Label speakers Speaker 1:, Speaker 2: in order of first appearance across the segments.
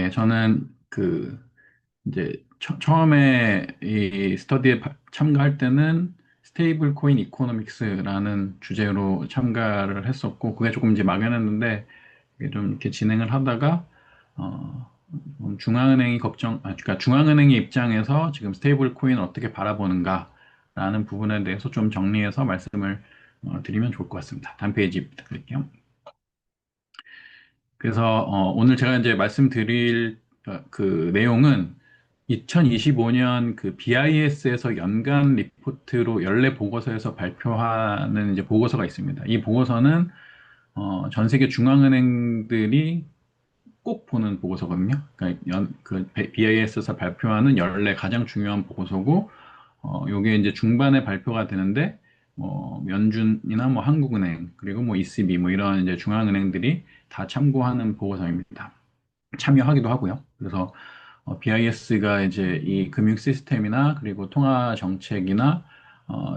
Speaker 1: 네, 저는 이제 처음에 이 스터디에 참가할 때는 스테이블 코인 이코노믹스라는 주제로 참가를 했었고, 그게 조금 이제 막연했는데, 이게 좀 이렇게 진행을 하다가, 좀 중앙은행이 그러니까 중앙은행의 입장에서 지금 스테이블 코인을 어떻게 바라보는가라는 부분에 대해서 좀 정리해서 말씀을 드리면 좋을 것 같습니다. 다음 페이지 부탁드릴게요. 그래서 오늘 제가 이제 말씀드릴 그 내용은 2025년 그 BIS에서 연간 리포트로 연례 보고서에서 발표하는 이제 보고서가 있습니다. 이 보고서는 전 세계 중앙은행들이 꼭 보는 보고서거든요. 그러니까 BIS에서 발표하는 연례 가장 중요한 보고서고, 요게 이제 중반에 발표가 되는데, 뭐, 연준이나 뭐 한국은행, 그리고 뭐 ECB, 뭐 이런 이제 중앙은행들이 다 참고하는 보고서입니다. 참여하기도 하고요. 그래서 BIS가 이제 이 금융 시스템이나 그리고 통화 정책이나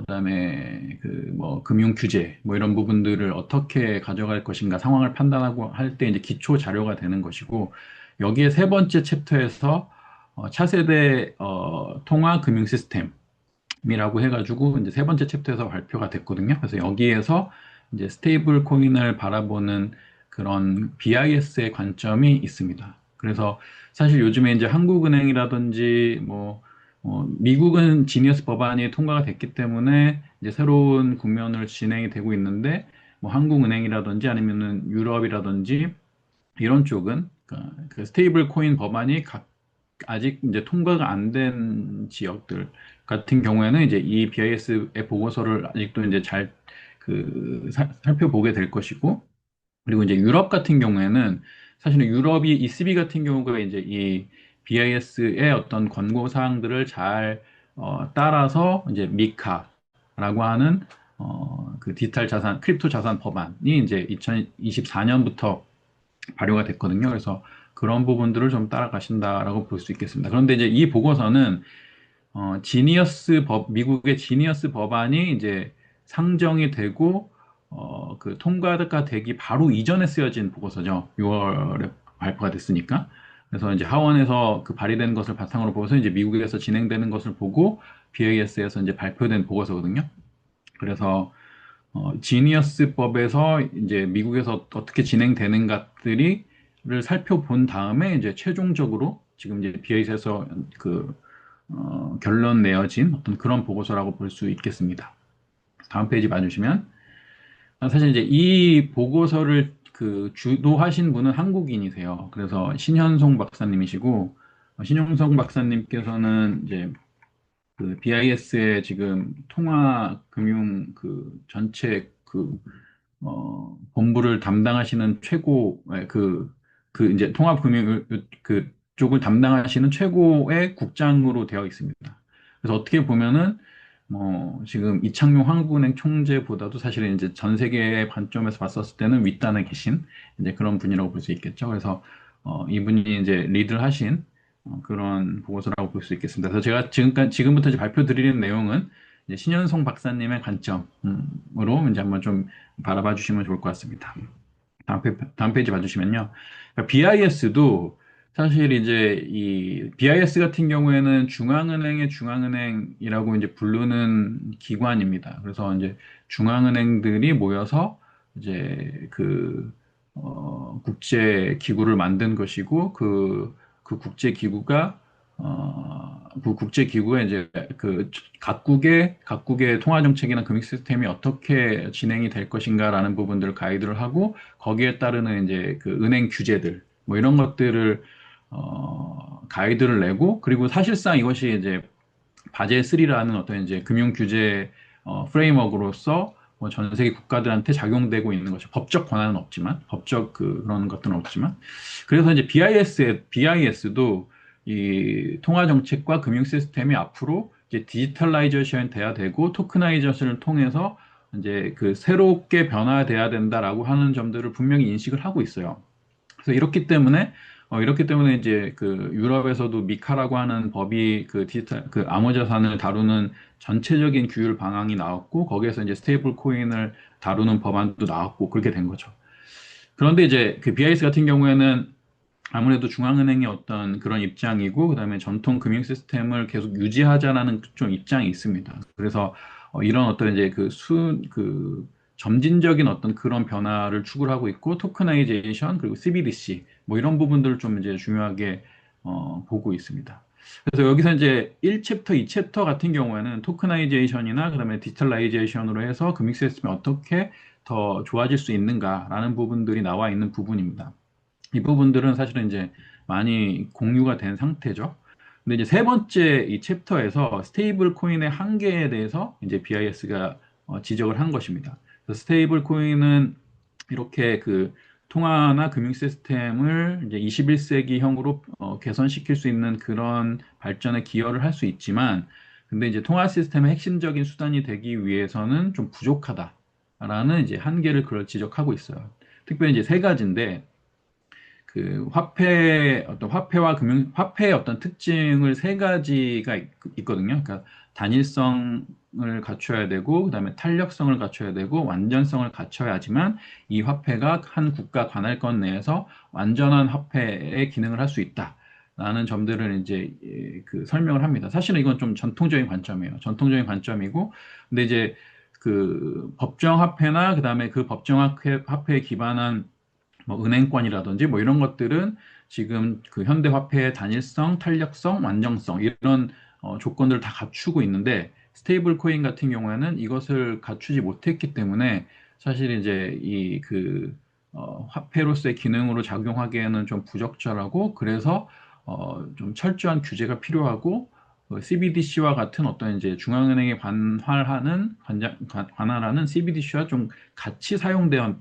Speaker 1: 그다음에 그 뭐 금융 규제 뭐 이런 부분들을 어떻게 가져갈 것인가 상황을 판단하고 할 때 이제 기초 자료가 되는 것이고 여기에 세 번째 챕터에서 차세대 통화 금융 시스템이라고 해가지고 이제 세 번째 챕터에서 발표가 됐거든요. 그래서 여기에서 이제 스테이블 코인을 바라보는 그런 BIS의 관점이 있습니다. 그래서 사실 요즘에 이제 한국은행이라든지 미국은 지니어스 법안이 통과가 됐기 때문에 이제 새로운 국면을 진행이 되고 있는데 뭐 한국은행이라든지 아니면은 유럽이라든지 이런 쪽은 그 스테이블 코인 법안이 아직 이제 통과가 안 된 지역들 같은 경우에는 이제 이 BIS의 보고서를 아직도 이제 잘 살펴보게 될 것이고 그리고 이제 유럽 같은 경우에는 사실은 유럽이 ECB 같은 경우가 이제 이 BIS의 어떤 권고 사항들을 잘 따라서 이제 미카라고 하는 그 디지털 자산, 크립토 자산 법안이 이제 2024년부터 발효가 됐거든요. 그래서 그런 부분들을 좀 따라가신다라고 볼 수 있겠습니다. 그런데 이제 이 보고서는 미국의 지니어스 법안이 이제 상정이 되고, 그 통과가 되기 바로 이전에 쓰여진 보고서죠. 6월에 발표가 됐으니까. 그래서 이제 하원에서 그 발의된 것을 바탕으로 보고서 이제 미국에서 진행되는 것을 보고 BAS에서 이제 발표된 보고서거든요. 그래서 지니어스법에서 이제 미국에서 어떻게 진행되는 것들을 살펴본 다음에 이제 최종적으로 지금 이제 BAS에서 결론 내어진 어떤 그런 보고서라고 볼 수 있겠습니다. 다음 페이지 봐주시면 사실 이제 이 보고서를 주도하신 분은 한국인이세요. 그래서 신현송 박사님이시고 신현송 박사님께서는 이제 그 BIS의 지금 통화 금융 전체 본부를 담당하시는 이제 통합금융 쪽을 담당하시는 최고의 국장으로 되어 있습니다. 그래서 어떻게 보면은 지금 이창용 한국은행 총재보다도 사실은 이제 전 세계의 관점에서 봤었을 때는 윗단에 계신 이제 그런 분이라고 볼 수 있겠죠. 그래서 이분이 이제 리드를 하신 그런 보고서라고 볼 수 있겠습니다. 그래서 제가 지금부터 이제 발표 드리는 내용은 이제 신현송 박사님의 관점으로 이제 한번 좀 바라봐 주시면 좋을 것 같습니다. 다음 페이지 봐주시면요. BIS도 사실 이제 이 BIS 같은 경우에는 중앙은행의 중앙은행이라고 이제 부르는 기관입니다. 그래서 이제 중앙은행들이 모여서 이제 국제 기구를 만든 것이고 그 국제 기구가 그 국제 기구에 이제 각국의 통화 정책이나 금융 시스템이 어떻게 진행이 될 것인가라는 부분들을 가이드를 하고 거기에 따르는 이제 그 은행 규제들 뭐 이런 것들을 가이드를 내고 그리고 사실상 이것이 이제 바젤 3라는 어떤 이제 금융 규제 프레임워크로서 뭐전 세계 국가들한테 작용되고 있는 것이 법적 권한은 없지만 법적 그런 것들은 없지만 그래서 이제 BIS도 이 통화 정책과 금융 시스템이 앞으로 이제 디지털라이제이션 돼야 되고 토크나이제이션을 통해서 이제 새롭게 변화돼야 된다라고 하는 점들을 분명히 인식을 하고 있어요. 그래서 이렇기 때문에 이제 유럽에서도 미카라고 하는 법이 디지털 암호자산을 다루는 전체적인 규율 방향이 나왔고 거기에서 이제 스테이블 코인을 다루는 법안도 나왔고 그렇게 된 거죠. 그런데 이제 BIS 같은 경우에는 아무래도 중앙은행의 어떤 그런 입장이고, 그다음에 전통 금융 시스템을 계속 유지하자라는 좀 입장이 있습니다. 그래서 이런 어떤 이제 그 점진적인 어떤 그런 변화를 추구를 하고 있고, 토크나이제이션, 그리고 CBDC, 뭐 이런 부분들을 좀 이제 중요하게 보고 있습니다. 그래서 여기서 이제 1챕터, 2챕터 같은 경우에는 토크나이제이션이나 그다음에 디지털라이제이션으로 해서 금융 시스템이 어떻게 더 좋아질 수 있는가라는 부분들이 나와 있는 부분입니다. 이 부분들은 사실은 이제 많이 공유가 된 상태죠. 근데 이제 세 번째 이 챕터에서 스테이블 코인의 한계에 대해서 이제 BIS가 지적을 한 것입니다. 그래서 스테이블 코인은 이렇게 그 통화나 금융 시스템을 이제 21세기형으로 개선시킬 수 있는 그런 발전에 기여를 할 수 있지만, 근데 이제 통화 시스템의 핵심적인 수단이 되기 위해서는 좀 부족하다라는 이제 한계를 그걸 지적하고 있어요. 특별히 이제 세 가지인데, 그 화폐와 화폐의 어떤 특징을 세 가지가 있거든요. 그러니까 단일성을 갖춰야 되고, 그다음에 탄력성을 갖춰야 되고, 완전성을 갖춰야지만 이 화폐가 한 국가 관할권 내에서 완전한 화폐의 기능을 할 수 있다. 라는 점들을 이제 그 설명을 합니다. 사실은 이건 좀 전통적인 관점이에요. 전통적인 관점이고, 근데 이제 그 법정 화폐나 그다음에 그 법정 화폐에 기반한 뭐 은행권이라든지 뭐 이런 것들은 지금 그 현대 화폐의 단일성, 탄력성, 완전성 이런 조건들을 다 갖추고 있는데, 스테이블 코인 같은 경우에는 이것을 갖추지 못했기 때문에 사실 이제 이 그 화폐로서의 기능으로 작용하기에는 좀 부적절하고, 그래서 좀 철저한 규제가 필요하고, CBDC와 같은 어떤 이제 중앙은행에 관할하는 CBDC와 좀 같이 사용되어야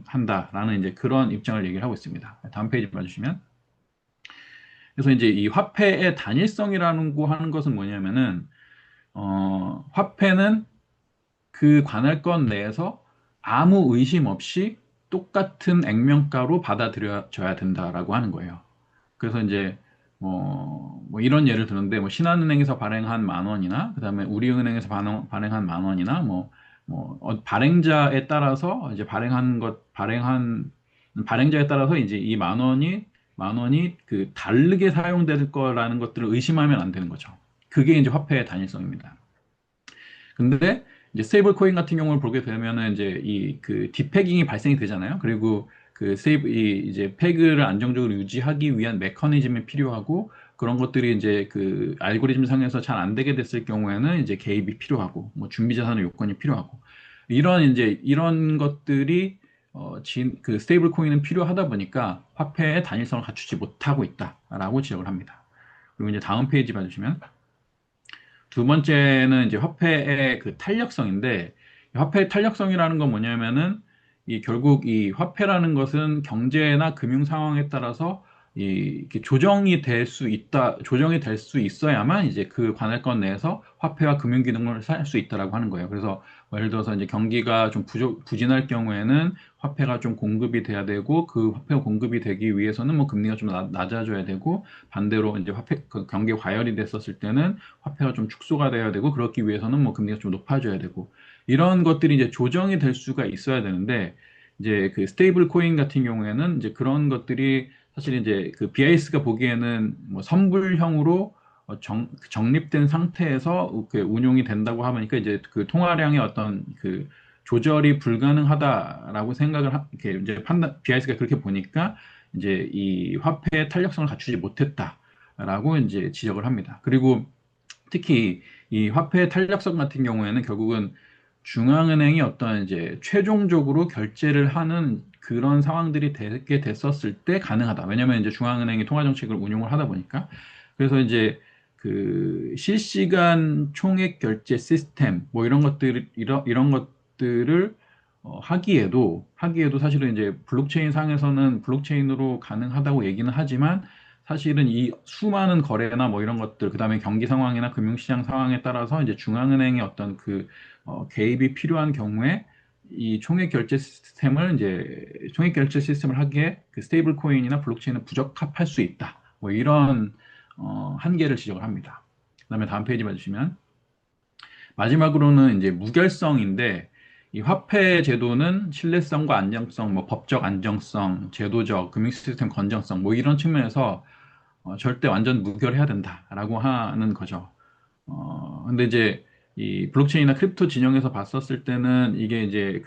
Speaker 1: 한다라는 이제 그런 입장을 얘기를 하고 있습니다. 다음 페이지 봐주시면. 그래서 이제 이 화폐의 단일성이라는 거 하는 것은 뭐냐면은, 화폐는 그 관할권 내에서 아무 의심 없이 똑같은 액면가로 받아들여져야 된다라고 하는 거예요. 그래서 이제 뭐 이런 예를 드는데, 뭐 신한은행에서 발행한 만 원이나 그다음에 우리은행에서 발행한 만 원이나 발행자에 따라서 이제 발행자에 따라서 이제 이 만 원이 그 다르게 사용될 거라는 것들을 의심하면 안 되는 거죠. 그게 이제 화폐의 단일성입니다. 근데 이제 스테이블 코인 같은 경우를 보게 되면은 이제 이 그 디pegging이 발생이 되잖아요. 그리고 이 이제 페그를 안정적으로 유지하기 위한 메커니즘이 필요하고, 그런 것들이 이제 그 알고리즘 상에서 잘 안 되게 됐을 경우에는 이제 개입이 필요하고, 뭐 준비 자산의 요건이 필요하고, 이런 것들이 그 스테이블 코인은 필요하다 보니까 화폐의 단일성을 갖추지 못하고 있다라고 지적을 합니다. 그리고 이제 다음 페이지 봐주시면, 두 번째는 이제 화폐의 그 탄력성인데, 화폐의 탄력성이라는 건 뭐냐면은 이 결국 이 화폐라는 것은 경제나 금융 상황에 따라서 이렇게 조정이 될 수 있어야만 이제 그 관할권 내에서 화폐와 금융 기능을 할 수 있다라고 하는 거예요. 그래서 뭐 예를 들어서 이제 경기가 좀 부진할 경우에는 화폐가 좀 공급이 돼야 되고, 그 화폐가 공급이 되기 위해서는 뭐 금리가 좀 낮아져야 되고, 반대로 이제 그 경기 과열이 됐었을 때는 화폐가 좀 축소가 돼야 되고, 그렇기 위해서는 뭐 금리가 좀 높아져야 되고, 이런 것들이 이제 조정이 될 수가 있어야 되는데, 이제 그 스테이블 코인 같은 경우에는 이제 그런 것들이 사실 이제 그 BIS가 보기에는 뭐 선불형으로 정립된 상태에서 그 운용이 된다고 하니까, 이제 그 통화량의 어떤 그 조절이 불가능하다라고 이렇게 이제 BIS가 그렇게 보니까 이제 이 화폐의 탄력성을 갖추지 못했다라고 이제 지적을 합니다. 그리고 특히 이 화폐의 탄력성 같은 경우에는 결국은 중앙은행이 어떤 이제 최종적으로 결제를 하는 그런 상황들이 되게 됐었을 때 가능하다. 왜냐하면 이제 중앙은행이 통화정책을 운용을 하다 보니까. 그래서 이제 그 실시간 총액 결제 시스템 뭐 이런 것들을 하기에도 사실은 이제 블록체인 상에서는 블록체인으로 가능하다고 얘기는 하지만, 사실은 이 수많은 거래나 뭐 이런 것들, 그다음에 경기 상황이나 금융시장 상황에 따라서 이제 중앙은행의 어떤 개입이 필요한 경우에 이 총액 결제 시스템을 하기에 그 스테이블 코인이나 블록체인은 부적합할 수 있다. 뭐 이런 한계를 지적을 합니다. 그다음에 다음 페이지 봐주시면, 마지막으로는 이제 무결성인데, 이 화폐 제도는 신뢰성과 안정성, 뭐 법적 안정성, 제도적, 금융 시스템 건전성, 뭐 이런 측면에서 절대 완전 무결해야 된다라고 하는 거죠. 근데 이제 이 블록체인이나 크립토 진영에서 봤었을 때는 이게 이제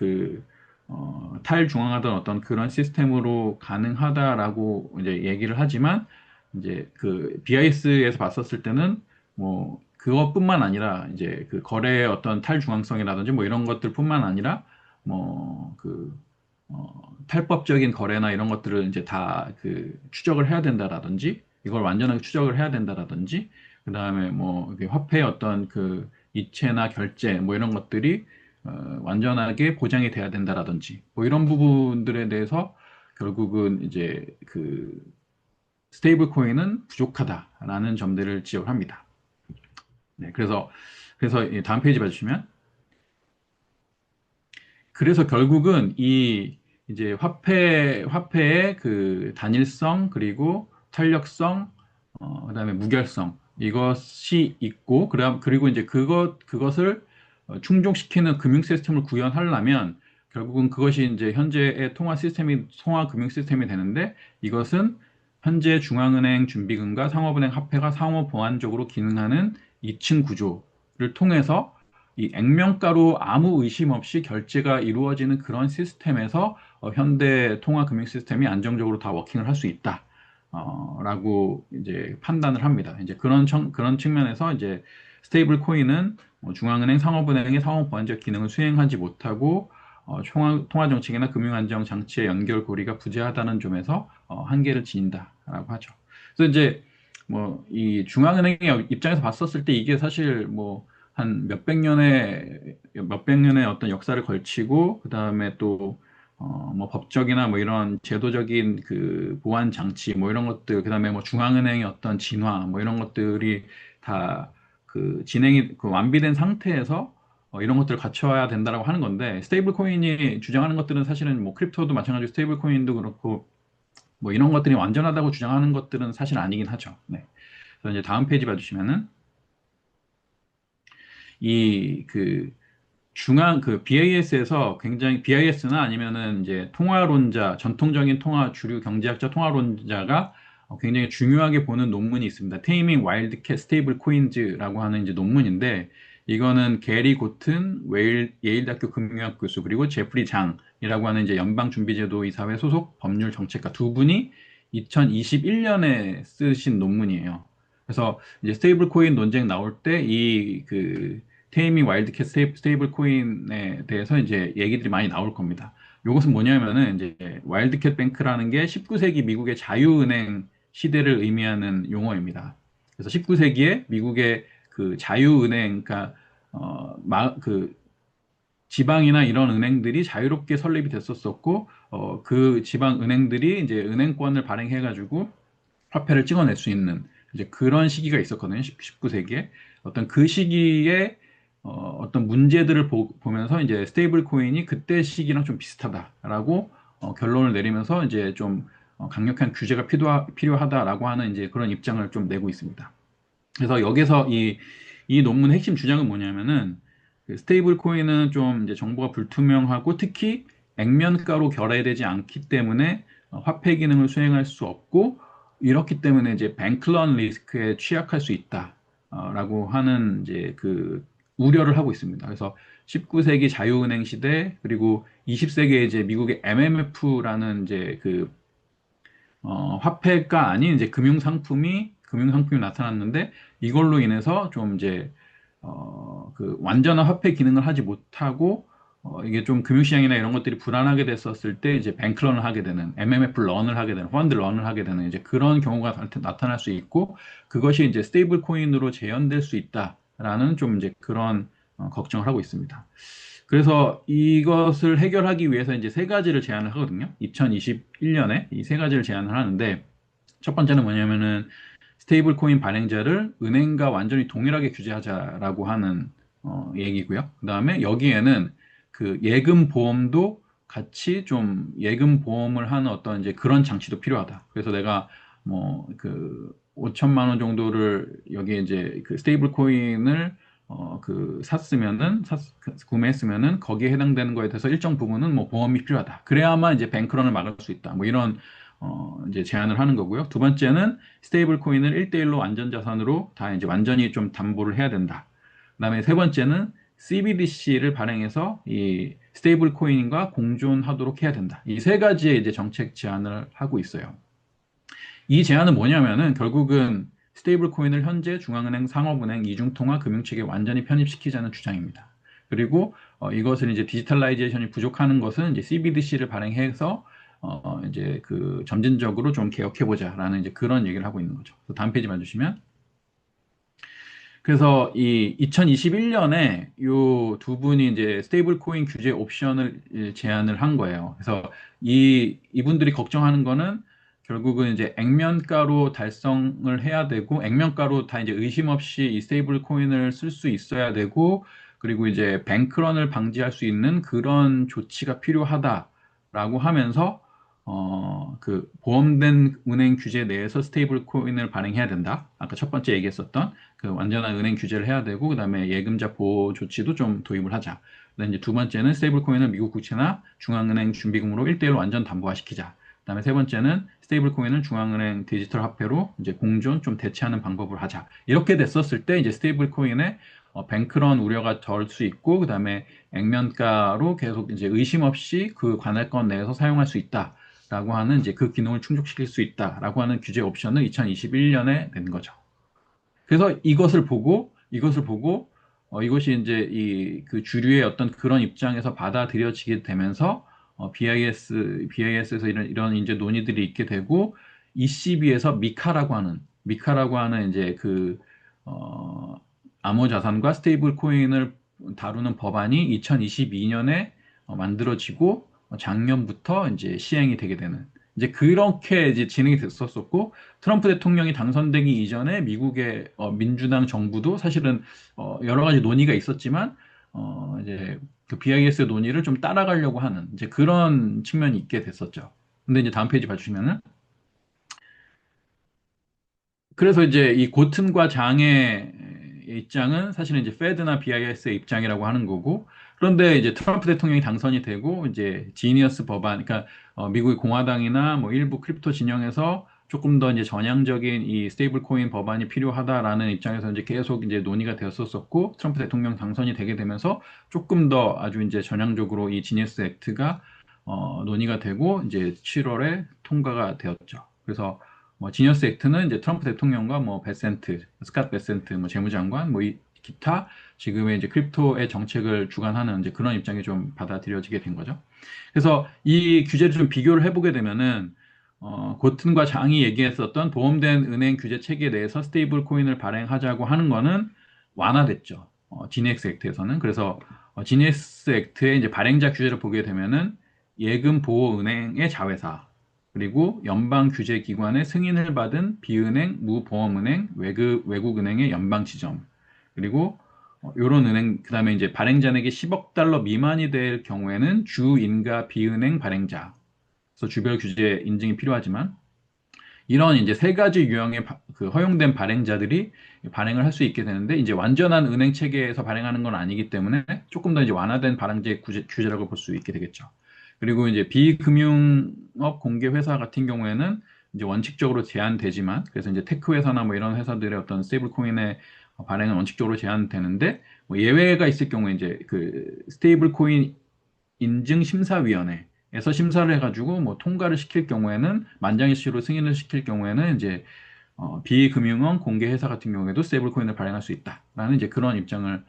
Speaker 1: 탈중앙화된 어떤 그런 시스템으로 가능하다라고 이제 얘기를 하지만 이제 그 BIS에서 봤었을 때는 뭐 그것뿐만 아니라 이제 그 거래의 어떤 탈중앙성이라든지 뭐 이런 것들뿐만 아니라 뭐그 탈법적인 거래나 이런 것들을 이제 다 그 추적을 해야 된다라든지 이걸 완전하게 추적을 해야 된다라든지 그다음에 뭐 이렇게 화폐의 어떤 그 이체나 결제 뭐 이런 것들이 완전하게 보장이 돼야 된다라든지 뭐 이런 부분들에 대해서 결국은 이제 그 스테이블 코인은 부족하다라는 점들을 지적을 합니다. 네, 그래서 이 다음 페이지 봐주시면 그래서 결국은 이 이제 화폐의 그 단일성 그리고 탄력성 그다음에 무결성 이것이 있고 그리고 이제 그것을 충족시키는 금융 시스템을 구현하려면 결국은 그것이 이제 현재의 통화 금융 시스템이 되는데 이것은 현재 중앙은행 준비금과 상업은행 화폐가 상호 보완적으로 기능하는 2층 구조를 통해서 이 액면가로 아무 의심 없이 결제가 이루어지는 그런 시스템에서 현대 통화 금융 시스템이 안정적으로 다 워킹을 할 수 있다. 라고 이제 판단을 합니다. 이제 그런 측면에서 이제 스테이블 코인은 중앙은행, 상업은행의 상호 보완적 기능을 수행하지 못하고 통화 정책이나 금융 안정 장치의 연결고리가 부재하다는 점에서 한계를 지닌다라고 하죠. 그래서 이제 뭐 이 중앙은행의 입장에서 봤었을 때 이게 사실 뭐 한 몇백 년의 어떤 역사를 걸치고 그다음에 또 뭐 법적이나 뭐 이런 제도적인 그 보안 장치 뭐 이런 것들 그다음에 뭐 중앙은행의 어떤 진화 뭐 이런 것들이 다 그 진행이 그 완비된 상태에서 이런 것들을 갖춰야 된다라고 하는 건데 스테이블 코인이 주장하는 것들은 사실은 뭐 크립토도 마찬가지로 스테이블 코인도 그렇고 뭐 이런 것들이 완전하다고 주장하는 것들은 사실 아니긴 하죠. 네. 그래서 이제 다음 페이지 봐주시면은 이 BIS에서 굉장히 BIS나 아니면은 이제 전통적인 주류 경제학자 통화론자가 굉장히 중요하게 보는 논문이 있습니다. Taming Wildcat Stable Coins라고 하는 이제 논문인데 이거는 게리 고튼 예일대학교 금융학 교수 그리고 제프리 장이라고 하는 이제 연방준비제도 이사회 소속 법률 정책가 두 분이 2021년에 쓰신 논문이에요. 그래서 이제 스테이블 코인 논쟁 나올 때 테이밍 와일드캣 스테이블 코인에 대해서 이제 얘기들이 많이 나올 겁니다. 이것은 뭐냐면은 이제 와일드캣 뱅크라는 게 19세기 미국의 자유은행 시대를 의미하는 용어입니다. 그래서 19세기에 미국의 그 자유은행, 그러니까 그 지방이나 이런 은행들이 자유롭게 설립이 됐었었고, 그 지방 은행들이 이제 은행권을 발행해가지고 화폐를 찍어낼 수 있는 이제 그런 시기가 있었거든요. 19세기에. 어떤 그 시기에 어떤 문제들을 보면서 이제 스테이블 코인이 그때 시기랑 좀 비슷하다라고 결론을 내리면서 이제 좀 강력한 규제가 필요하다라고 하는 이제 그런 입장을 좀 내고 있습니다. 그래서 여기서 이 논문의 핵심 주장은 뭐냐면은 그 스테이블 코인은 좀 이제 정보가 불투명하고 특히 액면가로 결례되지 않기 때문에 화폐 기능을 수행할 수 없고 이렇기 때문에 이제 뱅클런 리스크에 취약할 수 있다라고 하는 이제 그 우려를 하고 있습니다. 그래서 19세기 자유은행 시대 그리고 20세기에 이제 미국의 MMF라는 이제 화폐가 아닌 이제 금융상품이 나타났는데 이걸로 인해서 좀 이제 그 완전한 화폐 기능을 하지 못하고 이게 좀 금융시장이나 이런 것들이 불안하게 됐었을 때 이제 뱅크런을 하게 되는 MMF 런을 하게 되는 펀드 런을 하게 되는 이제 그런 경우가 나타날 수 있고 그것이 이제 스테이블 코인으로 재현될 수 있다라는 좀 이제 그런 걱정을 하고 있습니다. 그래서 이것을 해결하기 위해서 이제 세 가지를 제안을 하거든요. 2021년에 이 세 가지를 제안을 하는데 첫 번째는 뭐냐면은 스테이블 코인 발행자를 은행과 완전히 동일하게 규제하자라고 하는 얘기고요. 그다음에 여기에는 그 예금 보험도 같이 좀 예금 보험을 하는 어떤 이제 그런 장치도 필요하다. 그래서 내가 뭐 그 5천만 원 정도를 여기에 이제 그 스테이블 코인을 구매했으면은 거기에 해당되는 거에 대해서 일정 부분은 뭐 보험이 필요하다. 그래야만 이제 뱅크런을 막을 수 있다. 뭐 이런 이제 제안을 하는 거고요. 두 번째는 스테이블 코인을 1대1로 안전자산으로 다 이제 완전히 좀 담보를 해야 된다. 그다음에 세 번째는 CBDC를 발행해서 이 스테이블 코인과 공존하도록 해야 된다. 이 세 가지의 이제 정책 제안을 하고 있어요. 이 제안은 뭐냐면은 결국은 스테이블 코인을 현재 중앙은행, 상업은행, 이중통화 금융체계에 완전히 편입시키자는 주장입니다. 그리고 이것을 이제 디지털라이제이션이 부족하는 것은 이제 CBDC를 발행해서 이제 그 점진적으로 좀 개혁해보자라는 이제 그런 얘기를 하고 있는 거죠. 다음 페이지만 주시면. 그래서 이 2021년에 요 두 분이 이제 스테이블 코인 규제 옵션을 제안을 한 거예요. 그래서 이분들이 걱정하는 거는 결국은 이제 액면가로 달성을 해야 되고, 액면가로 다 이제 의심 없이 이 스테이블 코인을 쓸 수 있어야 되고, 그리고 이제 뱅크런을 방지할 수 있는 그런 조치가 필요하다라고 하면서 그 보험된 은행 규제 내에서 스테이블 코인을 발행해야 된다. 아까 첫 번째 얘기했었던 그 완전한 은행 규제를 해야 되고, 그다음에 예금자 보호 조치도 좀 도입을 하자. 그다음에 이제 두 번째는 스테이블 코인을 미국 국채나 중앙은행 준비금으로 1대1로 완전 담보화시키자. 그다음에 세 번째는 스테이블 코인을 중앙은행 디지털 화폐로 이제 공존 좀 대체하는 방법을 하자. 이렇게 됐었을 때 이제 스테이블 코인의 뱅크런 우려가 덜 수 있고, 그다음에 액면가로 계속 이제 의심 없이 그 관할권 내에서 사용할 수 있다. 라고 하는 이제 그 기능을 충족시킬 수 있다라고 하는 규제 옵션을 2021년에 낸 거죠. 그래서 이것을 보고 이것이 이제 이 그 주류의 어떤 그런 입장에서 받아들여지게 되면서 BIS에서 이런 이제 논의들이 있게 되고, ECB에서 미카라고 하는 이제 그 암호 자산과 스테이블 코인을 다루는 법안이 2022년에 만들어지고 작년부터 이제 시행이 되게 되는, 이제 그렇게 이제 진행이 됐었었고, 트럼프 대통령이 당선되기 이전에 미국의 민주당 정부도 사실은 여러 가지 논의가 있었지만 이제 그 BIS 논의를 좀 따라가려고 하는 이제 그런 측면이 있게 됐었죠. 근데 이제 다음 페이지 봐주시면은, 그래서 이제 이 고튼과 장의 입장은 사실은 이제 페드나 BIS의 입장이라고 하는 거고, 그런데 이제 트럼프 대통령이 당선이 되고 이제 지니어스 법안, 그러니까 미국의 공화당이나 뭐 일부 크립토 진영에서 조금 더 이제 전향적인 이 스테이블 코인 법안이 필요하다라는 입장에서 이제 계속 이제 논의가 되었었고, 트럼프 대통령 당선이 되게 되면서 조금 더 아주 이제 전향적으로 이 지니어스 액트가 논의가 되고 이제 7월에 통과가 되었죠. 그래서 뭐 지니어스 액트는 이제 트럼프 대통령과 뭐 스캇 베센트 뭐 재무장관 뭐 기타 지금의 이제 크립토의 정책을 주관하는 이제 그런 입장이 좀 받아들여지게 된 거죠. 그래서 이 규제를 좀 비교를 해보게 되면은 고튼과 장이 얘기했었던 보험된 은행 규제 체계 내에서 스테이블 코인을 발행하자고 하는 거는 완화됐죠. 지니엑스 액트에서는. 그래서 지니엑스 액트의 이제 발행자 규제를 보게 되면은 예금 보호 은행의 자회사, 그리고 연방 규제 기관의 승인을 받은 비은행, 무보험은행, 외국은행의 연방 지점, 그리고 요런 은행, 그다음에 이제 발행자에게 10억 달러 미만이 될 경우에는 주인가 비은행 발행자. 그래서 주별 규제 인증이 필요하지만, 이런 이제 세 가지 유형의 그 허용된 발행자들이 발행을 할 수 있게 되는데, 이제 완전한 은행 체계에서 발행하는 건 아니기 때문에 조금 더 이제 완화된 발행제 규제라고 볼 수 있게 되겠죠. 그리고 이제 비금융업 공개 회사 같은 경우에는 이제 원칙적으로 제한되지만, 그래서 이제 테크 회사나 뭐 이런 회사들의 어떤 스테이블 코인의 발행은 원칙적으로 제한되는데, 뭐 예외가 있을 경우에 이제 그 스테이블 코인 인증심사위원회에서 심사를 해가지고 뭐 통과를 시킬 경우에는, 만장일치로 승인을 시킬 경우에는 이제 비금융원 공개 회사 같은 경우에도 스테이블 코인을 발행할 수 있다라는 이제 그런 입장을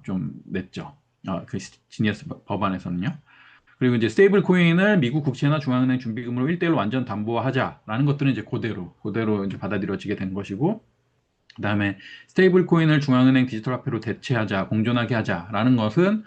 Speaker 1: 좀 냈죠. 그 지니어스 법안에서는요. 그리고 이제 스테이블 코인을 미국 국채나 중앙은행 준비금으로 1대1로 완전 담보화하자라는 것들은 이제 그대로 이제 받아들여지게 된 것이고, 그다음에 스테이블 코인을 중앙은행 디지털 화폐로 대체하자, 공존하게 하자라는 것은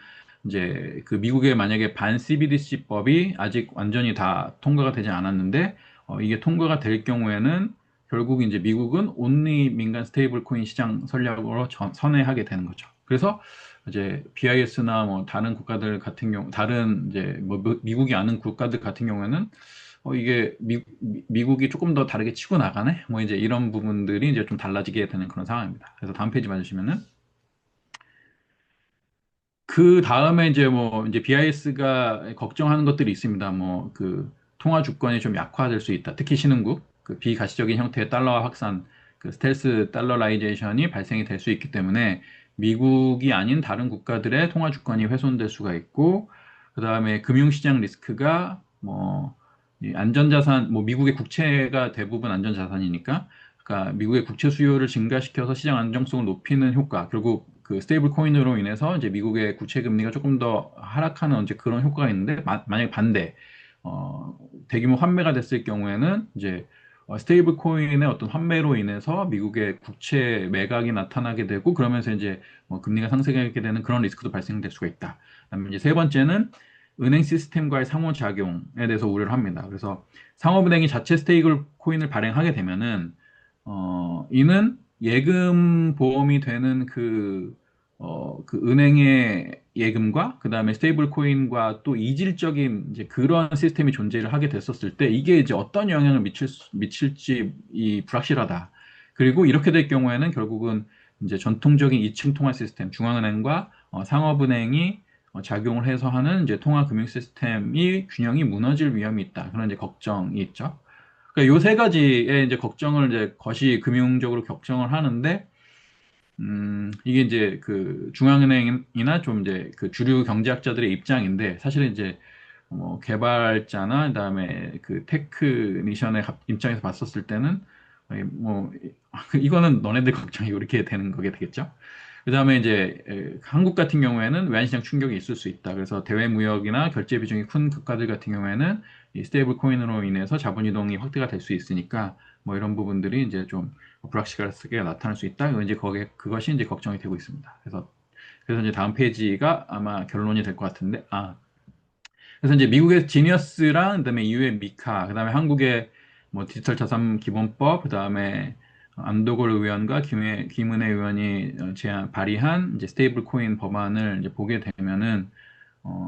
Speaker 1: 이제 그 미국의 만약에 반 CBDC법이 아직 완전히 다 통과가 되지 않았는데, 이게 통과가 될 경우에는 결국 이제 미국은 온리 민간 스테이블 코인 시장 전략으로 선회하게 되는 거죠. 그래서 이제 BIS나 뭐 다른 국가들 같은 경우, 다른 이제 뭐 미국이 아는 국가들 같은 경우에는 이게 미국이 조금 더 다르게 치고 나가네? 뭐 이제 이런 부분들이 이제 좀 달라지게 되는 그런 상황입니다. 그래서 다음 페이지 봐주시면은, 그 다음에 이제 뭐 이제 BIS가 걱정하는 것들이 있습니다. 뭐 그 통화 주권이 좀 약화될 수 있다. 특히 신흥국 그 비가시적인 형태의 달러화 확산, 그 스텔스 달러라이제이션이 발생이 될 수 있기 때문에 미국이 아닌 다른 국가들의 통화 주권이 훼손될 수가 있고, 그 다음에 금융시장 리스크가 뭐 이 안전자산, 뭐 미국의 국채가 대부분 안전자산이니까, 그러니까 미국의 국채 수요를 증가시켜서 시장 안정성을 높이는 효과, 결국 그 스테이블 코인으로 인해서 이제 미국의 국채 금리가 조금 더 하락하는 이제 그런 효과가 있는데, 만약에 반대, 대규모 환매가 됐을 경우에는 이제 스테이블 코인의 어떤 환매로 인해서 미국의 국채 매각이 나타나게 되고, 그러면서 이제 뭐 금리가 상승하게 되는 그런 리스크도 발생될 수가 있다. 그다음에 이제 세 번째는 은행 시스템과의 상호작용에 대해서 우려를 합니다. 그래서 상업은행이 자체 스테이블 코인을 발행하게 되면은 이는 예금 보험이 되는 그 은행의 예금과 그 다음에 스테이블 코인과 또 이질적인 이제 그런 시스템이 존재를 하게 됐었을 때 이게 이제 어떤 영향을 미칠지 이 불확실하다. 그리고 이렇게 될 경우에는 결국은 이제 전통적인 이층 통화 시스템, 중앙은행과 상업은행이 작용을 해서 하는 이제 통화 금융 시스템이 균형이 무너질 위험이 있다. 그런 이제 걱정이 있죠. 그러니까 요 세 가지의 이제 걱정을 이제 것이 금융적으로 걱정을 하는데, 이게 이제 그 중앙은행이나 좀 이제 그 주류 경제학자들의 입장인데, 사실은 이제 뭐 개발자나 그다음에 그 테크니션의 입장에서 봤었을 때는 뭐 이거는 너네들 걱정이고 이렇게 되는 거게 되겠죠. 그다음에 이제 한국 같은 경우에는 외환시장 충격이 있을 수 있다. 그래서 대외 무역이나 결제 비중이 큰 국가들 같은 경우에는 이 스테이블 코인으로 인해서 자본 이동이 확대가 될 수 있으니까 뭐 이런 부분들이 이제 좀 불확실하게 나타날 수 있다. 이제 거기에 그것이 이제 걱정이 되고 있습니다. 그래서 이제 다음 페이지가 아마 결론이 될 것 같은데, 그래서 이제 미국의 지니어스랑 그다음에 EU의 미카, 그다음에 한국의 뭐 디지털 자산 기본법, 그다음에 안도걸 의원과 김은혜 의원이 발의한 이제 스테이블 코인 법안을 이제 보게 되면은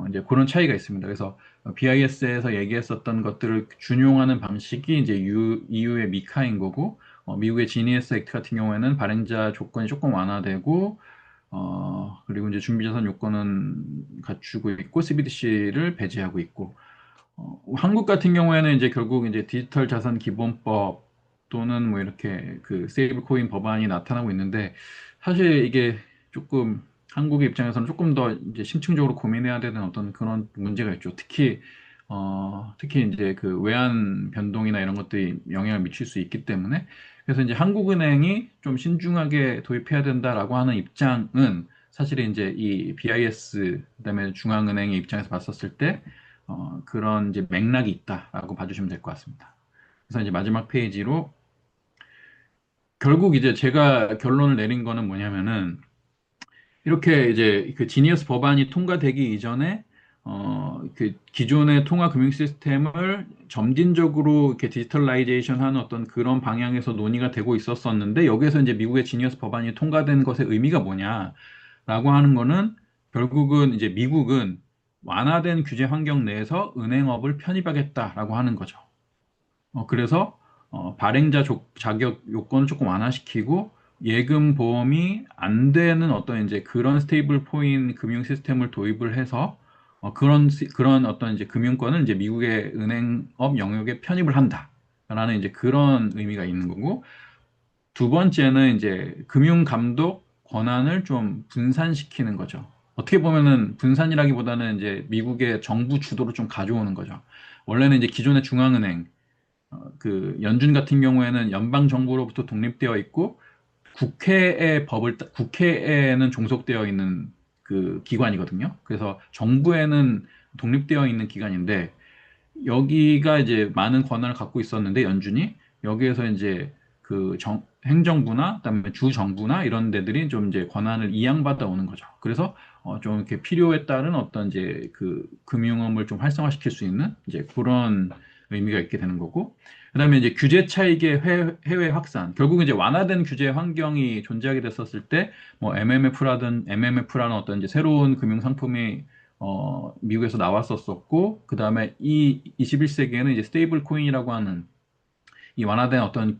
Speaker 1: 이제 그런 차이가 있습니다. 그래서 BIS에서 얘기했었던 것들을 준용하는 방식이 이제 EU의 미카인 거고, 미국의 지니어스 액트 같은 경우에는 발행자 조건이 조금 완화되고, 그리고 이제 준비자산 요건은 갖추고 있고, CBDC를 배제하고 있고, 한국 같은 경우에는 이제 결국 이제 디지털 자산 기본법 또는 뭐 이렇게 그 세이블 코인 법안이 나타나고 있는데, 사실 이게 조금 한국의 입장에서는 조금 더 이제 심층적으로 고민해야 되는 어떤 그런 문제가 있죠. 특히 이제 그 외환 변동이나 이런 것들이 영향을 미칠 수 있기 때문에, 그래서 이제 한국은행이 좀 신중하게 도입해야 된다라고 하는 입장은 사실 이제 이 BIS 그다음에 중앙은행의 입장에서 봤었을 때 그런 이제 맥락이 있다라고 봐주시면 될 것 같습니다. 그래서 이제 마지막 페이지로 결국 이제 제가 결론을 내린 거는 뭐냐면은 이렇게 이제 그 지니어스 법안이 통과되기 이전에 그 기존의 통화 금융 시스템을 점진적으로 이렇게 디지털라이제이션 하는 어떤 그런 방향에서 논의가 되고 있었었는데, 여기에서 이제 미국의 지니어스 법안이 통과된 것의 의미가 뭐냐라고 하는 거는 결국은 이제 미국은 완화된 규제 환경 내에서 은행업을 편입하겠다라고 하는 거죠. 그래서 발행자 자격 요건을 조금 완화시키고 예금 보험이 안 되는 어떤 이제 그런 스테이블 코인 금융 시스템을 도입을 해서 그런 어떤 이제 금융권을 이제 미국의 은행업 영역에 편입을 한다라는 이제 그런 의미가 있는 거고, 두 번째는 이제 금융 감독 권한을 좀 분산시키는 거죠. 어떻게 보면은 분산이라기보다는 이제 미국의 정부 주도로 좀 가져오는 거죠. 원래는 이제 기존의 중앙은행 그 연준 같은 경우에는 연방 정부로부터 독립되어 있고 국회에는 종속되어 있는 그 기관이거든요. 그래서 정부에는 독립되어 있는 기관인데, 여기가 이제 많은 권한을 갖고 있었는데 연준이 여기에서 이제 행정부나 그다음에 주 정부나 이런 데들이 좀 이제 권한을 이양받아 오는 거죠. 그래서 좀 이렇게 필요에 따른 어떤 이제 그 금융업을 좀 활성화시킬 수 있는 이제 그런 의미가 있게 되는 거고, 그다음에 이제 규제 차익의 해외 확산, 결국 이제 완화된 규제 환경이 존재하게 됐었을 때 뭐 MMF라는 어떤 이제 새로운 금융 상품이 미국에서 나왔었었고, 그 다음에 이 21세기에는 이제 스테이블 코인이라고 하는 이 완화된 어떤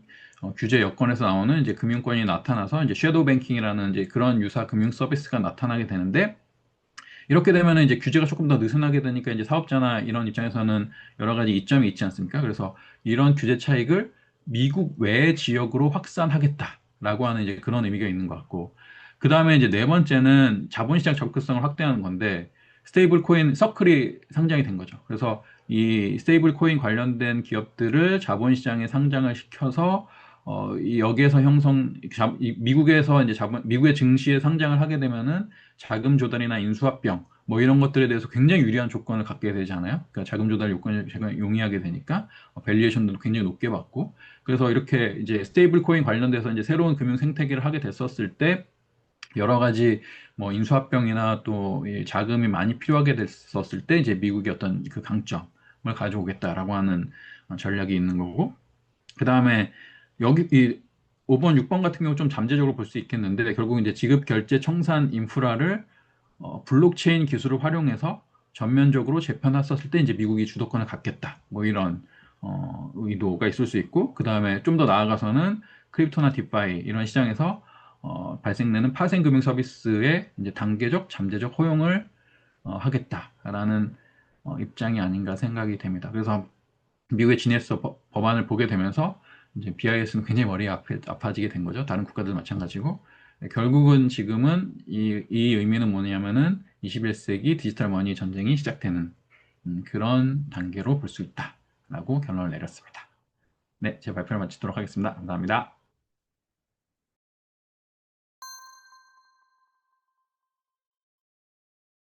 Speaker 1: 규제 여건에서 나오는 이제 금융권이 나타나서 이제 섀도우 뱅킹이라는 이제 그런 유사 금융 서비스가 나타나게 되는데, 이렇게 되면 이제 규제가 조금 더 느슨하게 되니까 이제 사업자나 이런 입장에서는 여러 가지 이점이 있지 않습니까? 그래서 이런 규제 차익을 미국 외 지역으로 확산하겠다라고 하는 이제 그런 의미가 있는 것 같고, 그 다음에 이제 네 번째는 자본시장 접근성을 확대하는 건데, 스테이블 코인 서클이 상장이 된 거죠. 그래서 이 스테이블 코인 관련된 기업들을 자본시장에 상장을 시켜서 여기에서 미국에서 이제 미국의 증시에 상장을 하게 되면은 자금 조달이나 인수합병 뭐 이런 것들에 대해서 굉장히 유리한 조건을 갖게 되잖아요. 그러니까 자금 조달 요건을 제가 용이하게 되니까 밸류에이션도 굉장히 높게 받고, 그래서 이렇게 이제 스테이블 코인 관련돼서 이제 새로운 금융 생태계를 하게 됐었을 때 여러 가지 뭐 인수합병이나 또이 자금이 많이 필요하게 됐었을 때 이제 미국의 어떤 그 강점을 가져오겠다라고 하는 전략이 있는 거고, 그 다음에 여기 이 5번, 6번 같은 경우 좀 잠재적으로 볼 수 있겠는데, 결국 이제 지급 결제 청산 인프라를 블록체인 기술을 활용해서 전면적으로 재편했었을 때 이제 미국이 주도권을 갖겠다. 뭐 이런 의도가 있을 수 있고, 그 다음에 좀 더 나아가서는 크립토나 디파이 이런 시장에서 발생되는 파생 금융 서비스의 이제 단계적 잠재적 허용을 하겠다라는 입장이 아닌가 생각이 됩니다. 그래서 미국의 지네스 법안을 보게 되면서 이제 BIS는 굉장히 머리가 아파지게 된 거죠. 다른 국가들 마찬가지고. 결국은 지금은 이 의미는 뭐냐면은 21세기 디지털 머니 전쟁이 시작되는 그런 단계로 볼 수 있다라고 결론을 내렸습니다. 네, 제 발표를 마치도록 하겠습니다. 감사합니다.